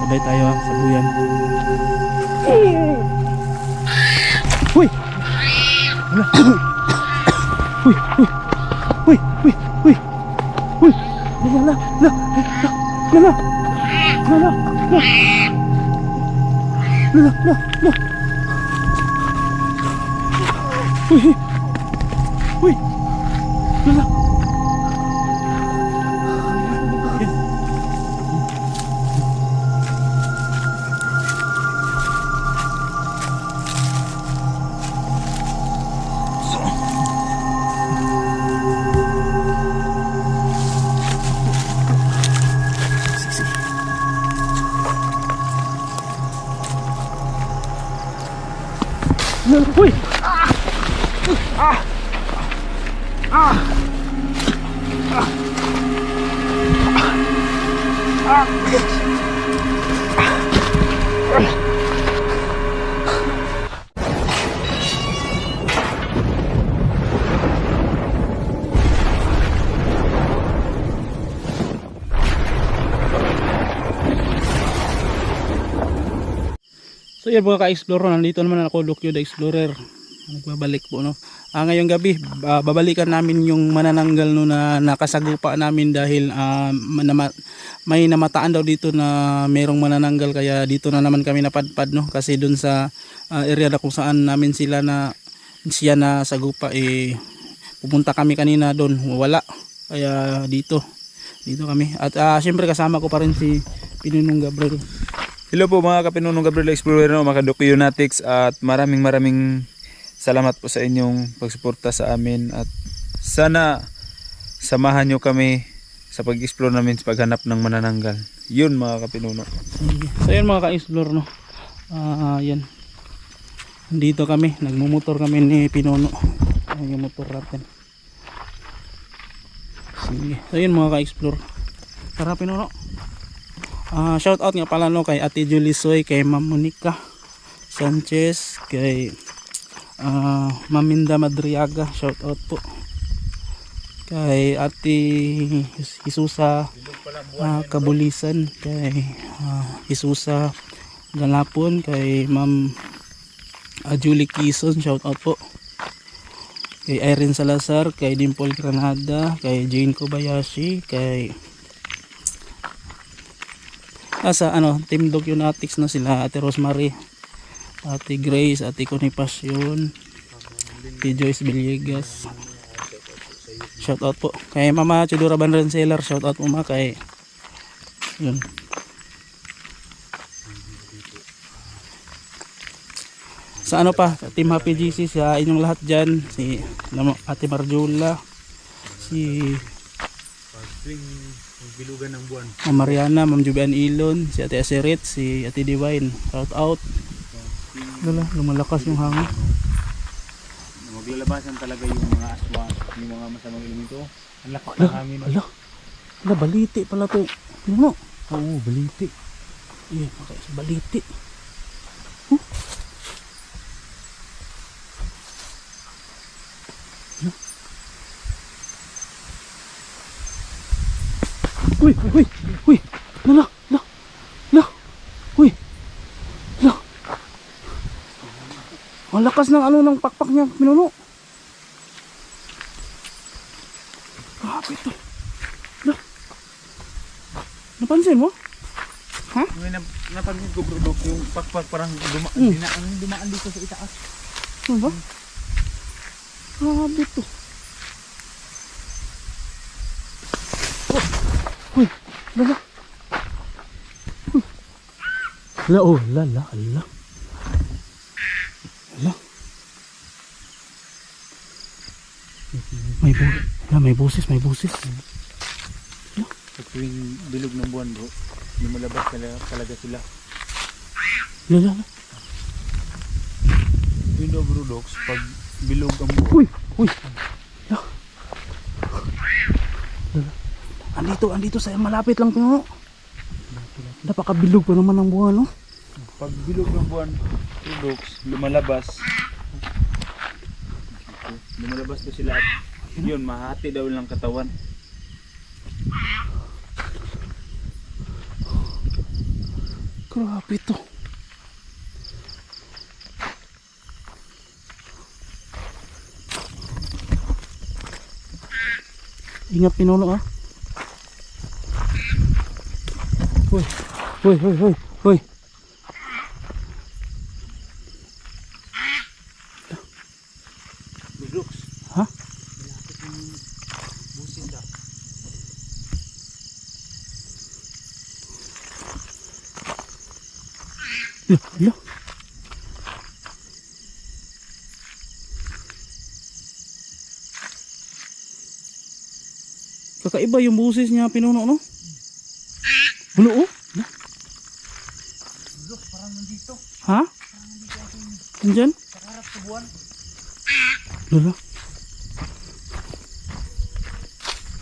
sabay tayo ha, sabuyan. Uy! Wala. Uy! Uy! Uy! Uy! Uy! Uy! Lala! Lala! Lala! Lala! Lala! Lala! Uy! Uy! Lala! Uy! Ah! Ah! Ah! Ah! So yan mga ka-explorer, nandito naman ako, Lokyo the Explorer. Nagbabalik po no. Ngayong gabi babalikan namin yung manananggal no na nakasagupa namin dahil may namataan daw dito na merong manananggal, kaya dito na naman kami napadpad no, kasi dun sa area na kung saan namin siya na sagupa pupunta kami kanina doon, wala, kaya dito kami at syempre kasama ko pa rin si Pinunong Gabriel. Hello po mga Kapinunong Gabriel Explorer, mga Dokionatics, at maraming salamat po sa inyong pagsuporta sa amin at sana samahan nyo kami sa pag-explore namin sa paghanap ng manananggal. Yun mga Kapinuno. So yun mga ka-explore no. Yan. Dito kami, nagmumotor kami ni Pinuno. Yung motor natin. Sige. So yun mga ka-explore. Tara Pinuno. Shout out nga pala no kay Ate Julie Soy, kay Ma'am Monica Sanchez, kay Maminda Madriaga, shout out po, kay Ate Isusa Kabulisan, kay Isusa Galapon, kay Ma'am Julie Kison, shout out po, kay Irene Salazar, kay Dimple Granada, kay Jane Kobayashi, kay sa Team Dokionatics na sila Ate Rosemary, Ate Grace, Ate Connie Passion, Ate Joyce Villegas, shout out po, kay Mama Chidura Banrenseller, shout out po ma, kay yun. Sa pa Team Happy GC, sa inyong lahat dyan, si Ate Marjula, si Bilugan ng Buwan, Ma'am Mariana, Ma'am Jubian Ilon, si Ate Asirit, si Ate Divine, shout out. Lumalakas yung hangin. Maglalabasan talaga yung mga aswang, yung mga masamang elemento. Ang lakas ng hangin. Ala, baliti pala to. Ano? Oo, baliti. Baliti. Uy. Lala. Uy. La. Ang lakas ng ng pakpak niya, Pinuno. Grabe ito. La. Napansin mo? Ha? Napansin ko bro, yung pakpak parang dumaan dito sa itaas. Ano ba? Grabe ito. Uy, lala. Lala. May busis. Pag tuwing bilog ng buwan bro, lumalabas talaga sila. Lala. Yun daw bro dogs, pag bilog ang buwan. Uy. Andito sa malapit lang Pinuno. Napakabilog pa naman ng buwan no. Pag bilog ng buwan, dogs, lumalabas to sila at yun, mahati daw ng katawan. Grabe to. Ingat pinuno ah. Hoy. Hoy, hoy, hoy, hoy. Ha? Loh. Kakaiba yung busis niya pinuno, no? Bulo, oh. Parang nandito. Ha? Nandyan? Sa harap sa buwan. Lala.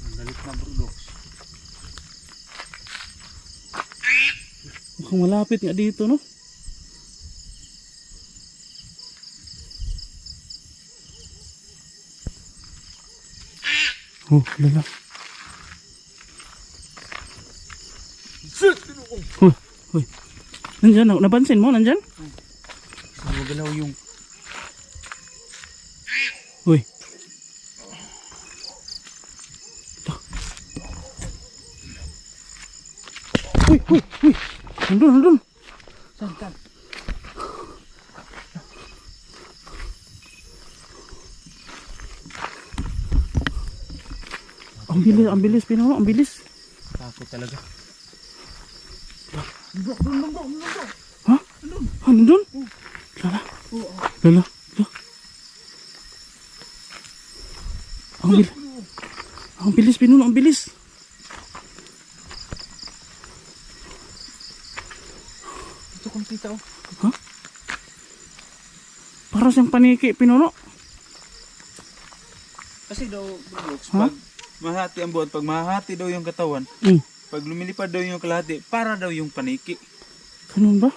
Ang galit na bro. Mukhang malapit nga dito, no? Oh, lala. Hoy, hoy. Nandyan, napansin mo, nandyan? Gumagalaw yung Hoy. Hoy, hoy, hoy. Nandun, nandun. Saan? Ang bilis, pinuno, ang bilis. Takot talaga. Ha? Ha, nandun? Lala. Lala. Lala. Ang bilis, pinuno, ang bilis. Ito kung kita oh. Ha? Para siyang paniki, pinuno. Kasi daw bro, Ha? pag mahati ang buwan, pag mahati daw yung katawan, pag lumilipad daw yung kalahati, para daw yung paniki. Ganun ba?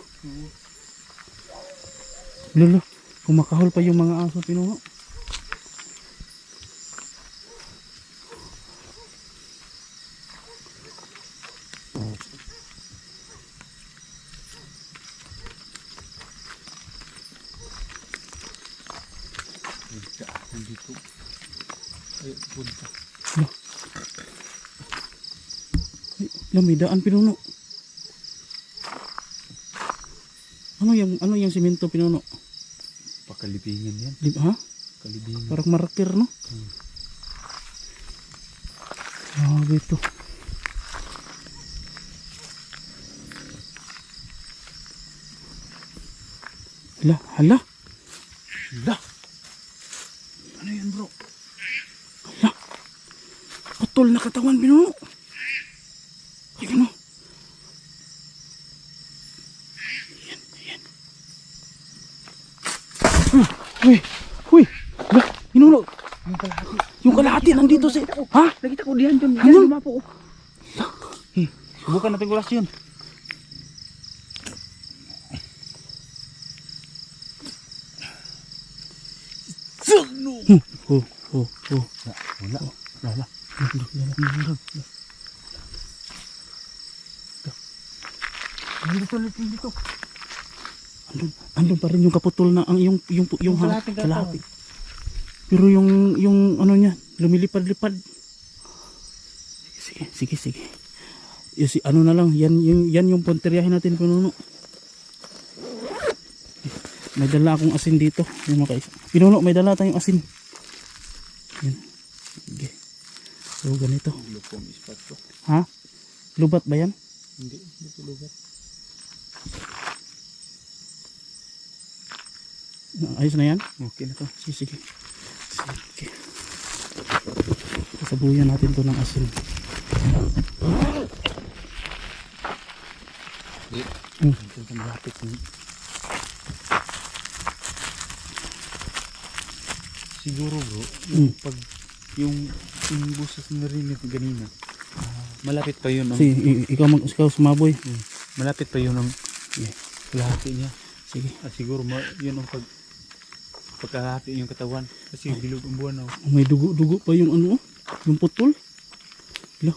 Lala, kumakahol pa yung mga aso, pinuno. Nandito. Ay, punta. Lamidaan, pinuno. Ano yung simento, pinuno? Pakalibingan yan. Ha? Kalibingan. Parang marker, no? Grabe ito. Hala, hala. Hala! Ano yan bro? Hala. Putol na katawan, pinuno. Ayan, no? Huy, huy. Hala, pinuno. Yung kalahati nandito sa... Ha? Nakita ko diyan dyan. Ano? Lumapo. Subukan natin gulas yun. Oh. Wala. Lala. Dito. Andun pa rin yung kaputol na yung kalahating kalahati. Pero yung ano niya, lumilipad-lipad. Sige. Ano na lang, yan yung punteriyahin natin, pinuno. May dala akong asin dito, yung mga pinuno, may dala tayong asin. Yan. Sige. So ganito. Lupong ispat ko. Ha? Lubat ba yan? Hindi ko lugat. Ayos na yan? Okay na to. Sige. Sasabuyan natin to ng asin. Ito sa malapit. Siguro bro, pag yung buses na rin ito ganina, malapit pa yun. Ikaw sumaboy. Malapit pa yun ang kalahati niya. Sige. Siguro yun ang pagkalahati yung katawan. Kasi bilog ang buwan. May dugo pa yung ano, yung putol. Hala.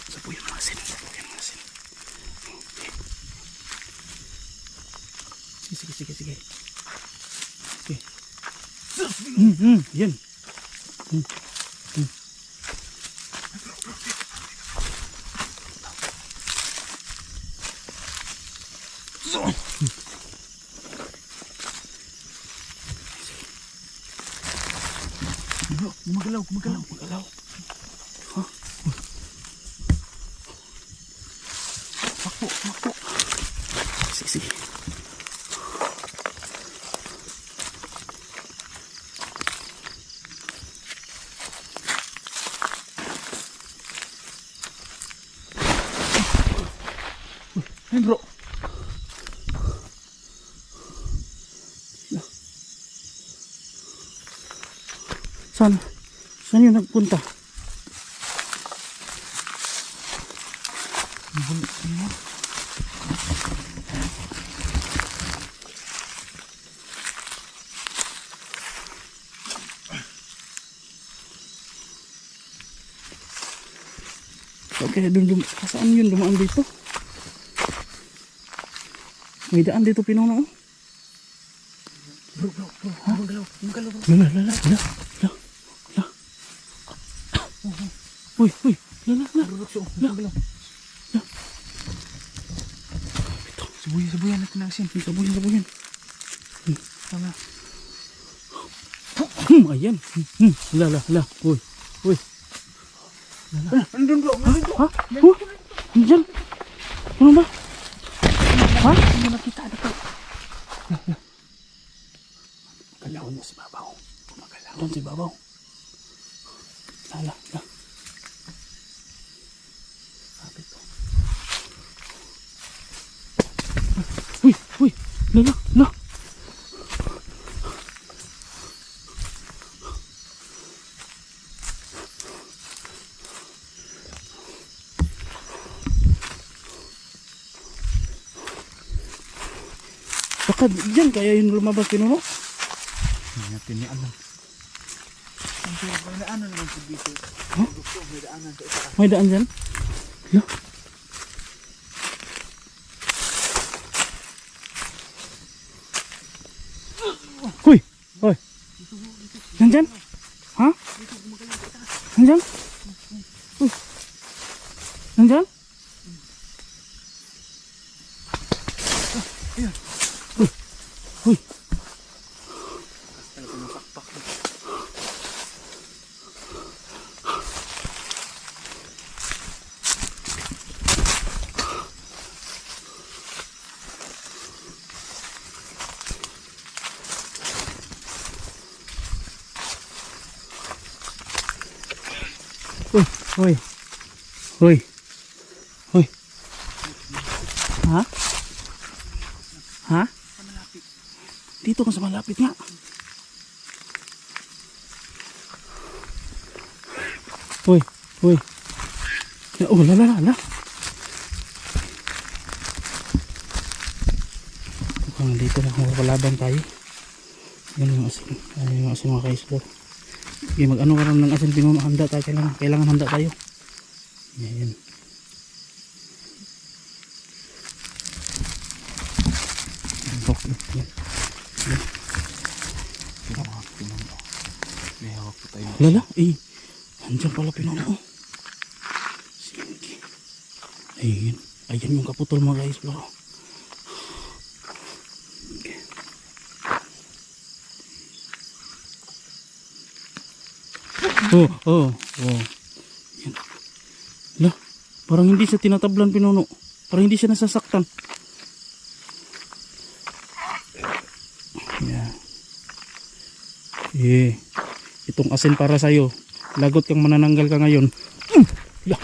Sabuyan mo asin. Sige. Yan. Gumagalaw. Ha? Makpo. Sige. Ayun bro. Saan yun nagpunta? Okay, saan yun dumaan dito? May daan dito Pinuno. Bro. Gumagalaw. La. Uy. La. Gumagalaw. La. Ito, sabuyan natin ang asin. Sabuyan. Tama. Ayan. La. Uy. Andun bro. Ha? Diyan. Ano ba? Ha? Hindi nakita dito. Gumagalaw niya si Babaw. Doon si Babaw. La. Sabi to. Uy. La. Baka dyan kaya yung lumabas Pinuno? Hindi natin niya alam. May daanan naman sa dito. Huh? May daanan sa isa. May daan dyan? Yo. Uy. Nandyan? Ha? Nandyan? Uy. Nandyan? Uy. Uy. Ha? Dito ka sa malapit nga. Uy. Oh, la. Mukhang dito na makakalaban tayo. Yan yung asin mga ka-explore. Okay, mag-ano ka rin ng asin Pinuno. Handa tayo. Kailangan handa tayo. Yan. Lala, andyan pala Pinuno. Sige. Ayan yung kaputol mga guys bro. Okay. Oh. Yan. La, parang hindi siya tinatablan Pinuno. Parang hindi siya nasasaktan. Yeah. Itong asin para sa'yo. Lagot kang manananggal ka ngayon. La.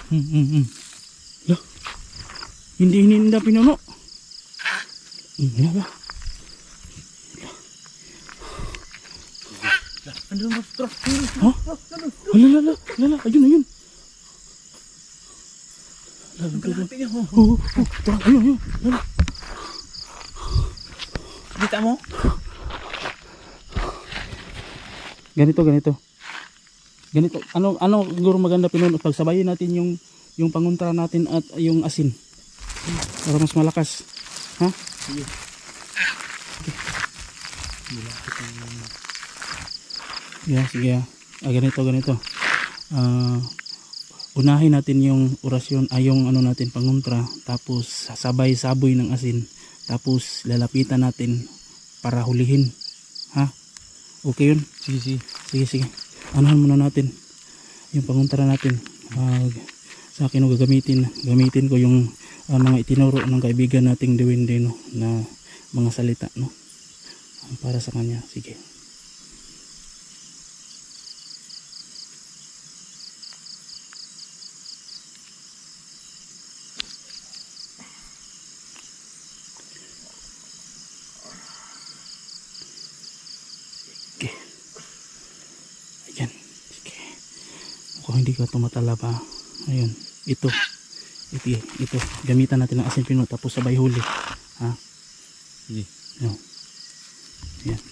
Hindi hininda Pinuno. La. Andun bro, bro. Ha? Lala, ayun. Oo, tara, ayun, lala. Kita mo? Ganito. Ano siguro maganda Pinuno, pagsabayin natin yung panguntra natin at yung asin. Para mas malakas. Ha? Sige. Yeah, sige. Ganito. Unahin natin yung orasyon, yung ano natin panguntra, tapos sabay saboy ng asin, tapos lalapitan natin para hulihin. Ha? Okay yun? Sige. Anuhan muna natin yung panguntra natin. Sa akin gamitin ko yung mga itinuro ng kaibigan nating Dewende, no, na mga salita, no, para sa kanya. Sige. Ayan. Sige. Mukhang hindi ka tumatala pa. Ayun. Ito. Gamitan natin ng asin Pinuno tapos sabay huli. Ha? Sige. Ayan. Ayan.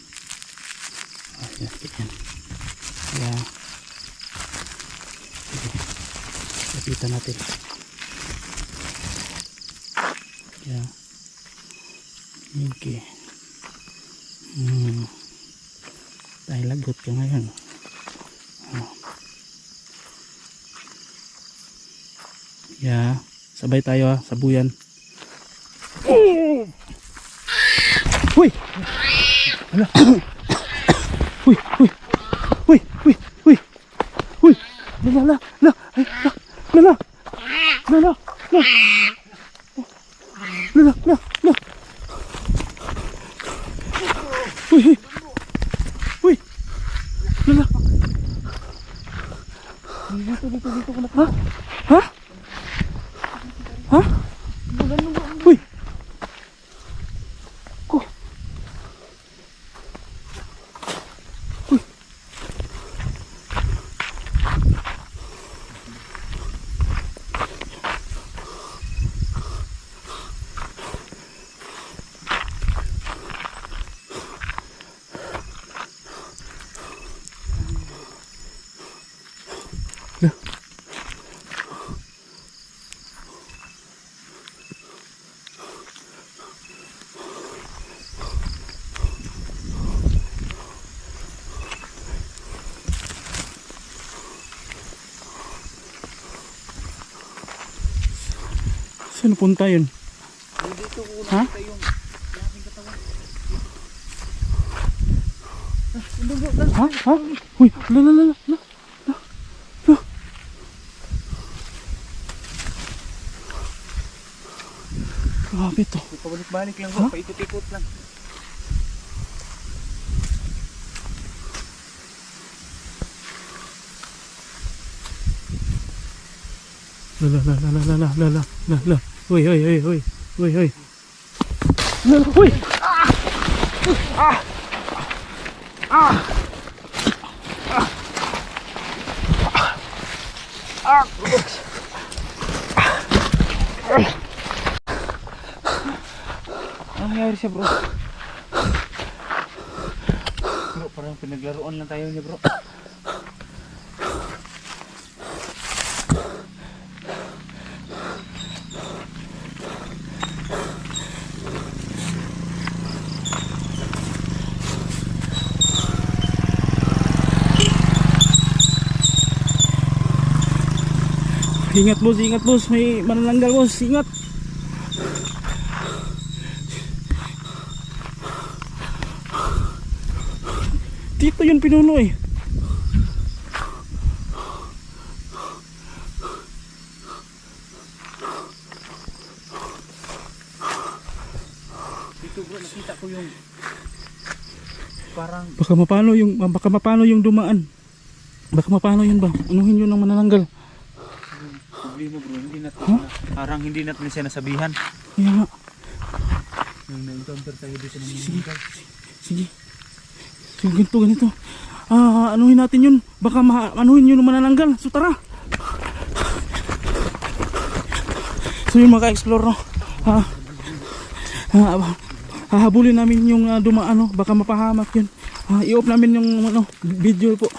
Ayan. Kaya sige. Lapitan natin. Kaya okay. Dahil lagot ka ngayon. Yeah, sabay tayo sabuyan. Uy! Hala. Uy! La. Uy! Lala. Dito ka na. Ha? Uy! Ko. Uy! Saan punta yun? Dito ko Ha? nakita yung aking katawan. Ha? Uy! La. Grabe to. Pabalik-balik lang bro, paikot-ikot lang. La. Uy. La. Uy! Ano nangyari siya bro? Bro, parang pinaglaruan lang tayo niya bro. Ingat boss, may manananggal boss, ingat. Dito yun Pinuno eh. Dito bro, nakita ko yung parang Baka mapano yung dumaan. Baka mapano yun ba? Anuhin yun ng manananggal. problema bro, hindi natin Huh? parang hindi natin siya nasabihan. Kaya nga. Nung na-encounter tayo dito ng Sige. mga Sige. Ganito. anuhin natin yun. Baka anuhin yun manananggal. So tara. So yun mga ka-explore, no? Hahabulin namin yung dumaan, no? Baka mapahamak yun. I-off namin yung video po.